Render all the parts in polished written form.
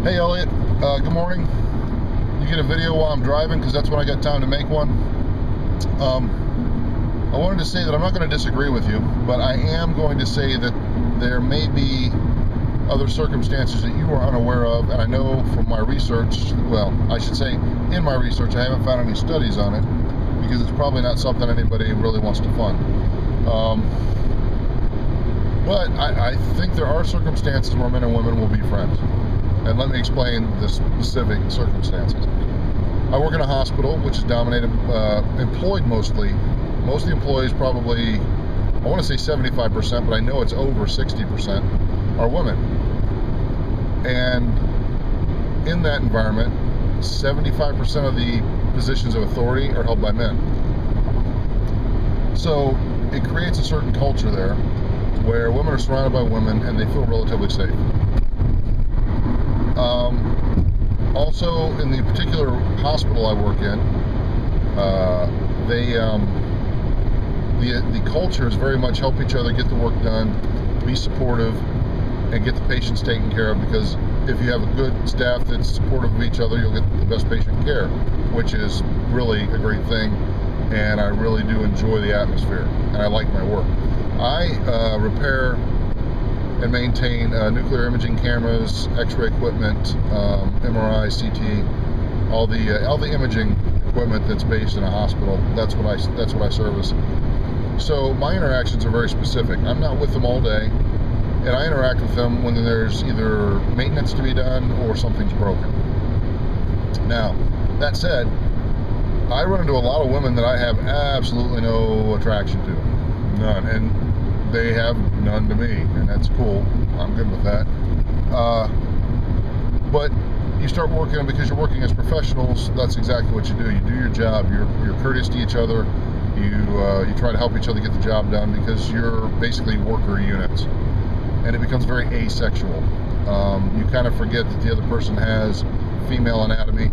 Hey Elliot, good morning. You get a video while I'm driving because that's when I got time to make one. I wanted to say that I'm not going to disagree with you, but I am going to say that there may be other circumstances that you are unaware of, and I know from my research, well, I should say in my research, I haven't found any studies on it because it's probably not something anybody really wants to fund. But I think there are circumstances where men and women will be friends. And let me explain the specific circumstances. I work in a hospital, which is dominated, employed mostly. Most of the employees, probably, I want to say 75%, but I know it's over 60%, are women. And in that environment, 75% of the positions of authority are held by men. So it creates a certain culture there where women are surrounded by women and they feel relatively safe. Also, in the particular hospital I work in, the culture is very much help each other get the work done, be supportive, and get the patients taken care of, because if you have a good staff that's supportive of each other, you'll get the best patient care, which is really a great thing, and I really do enjoy the atmosphere, and I like my work. I repair and maintain nuclear imaging cameras, X-ray equipment, MRI, CT, all the imaging equipment that's based in a hospital. That's what I service. So my interactions are very specific. I'm not with them all day, and I interact with them when there's either maintenance to be done or something's broken. Now, that said, I run into a lot of women that I have absolutely no attraction to, none, and they have none to me, and that's cool. I'm good with that. But you start working, because you're working as professionals, that's exactly what you do. You do your job. You're courteous to each other. You try to help each other get the job done, because you're basically worker units, and it becomes very asexual. You kind of forget that the other person has female anatomy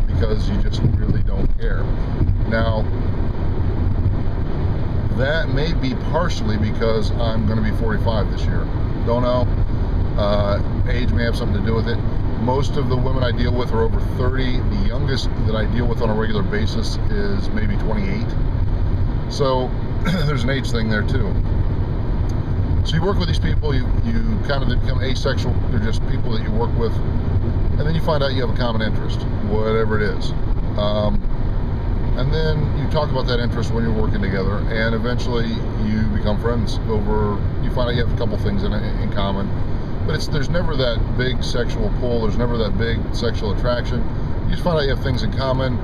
because you just really don't care. Now, that may be partially because I'm going to be 45 this year. Don't know. Age may have something to do with it. Most of the women I deal with are over 30. The youngest that I deal with on a regular basis is maybe 28. So there's an age thing there too. So you work with these people, you kind of become asexual. They're just people that you work with, and then you find out you have a common interest, whatever it is. And then you talk about that interest when you're working together, and eventually you become friends you find out you have a couple things in common. But there's never that big sexual pull, there's never that big sexual attraction. You just find out you have things in common.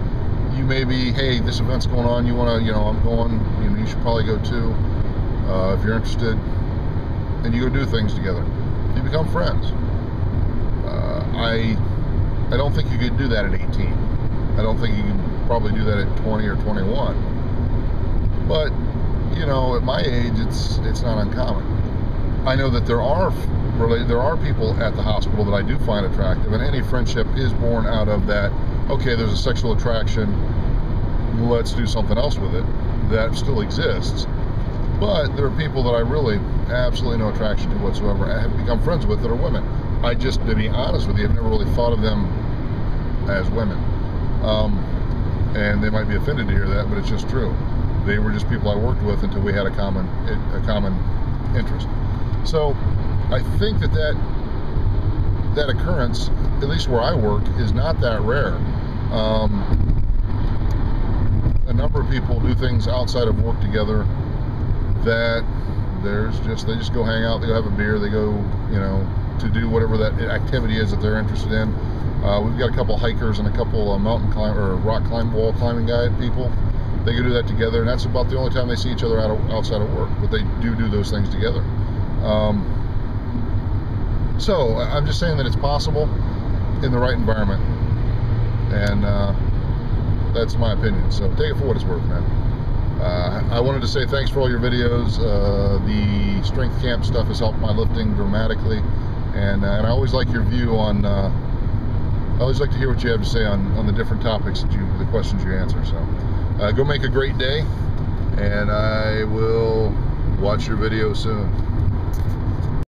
You maybe, hey, this event's going on, you want to, I'm going, you should probably go too, if you're interested. And you go do things together. You become friends. I don't think you could do that at 18. I don't think you can probably do that at 20 or 21. But, at my age, it's not uncommon. I know that there are people at the hospital that I do find attractive, and any friendship is born out of that, okay, there's a sexual attraction, let's do something else with it. That still exists. But there are people that I really absolutely no attraction to whatsoever, and have become friends with, that are women. I just, to be honest with you, I've never really thought of them as women. And they might be offended to hear that, but it's just true. They were just people I worked with until we had a common interest. So I think that occurrence, at least where I work, is not that rare. A number of people do things outside of work together that they just go hang out, they go have a beer, they go, to do whatever that activity is that they're interested in. We've got a couple hikers and a couple mountain climb or rock climb, wall climbing guide people. They can do that together, and that's about the only time they see each other outside of work. But they do those things together. So I'm just saying that it's possible in the right environment, and that's my opinion. So take it for what it's worth, man. I wanted to say thanks for all your videos. The strength camp stuff has helped my lifting dramatically, and I always like your view on. I always like to hear what you have to say on the different topics the questions you answer. So go make a great day, and I will watch your video soon.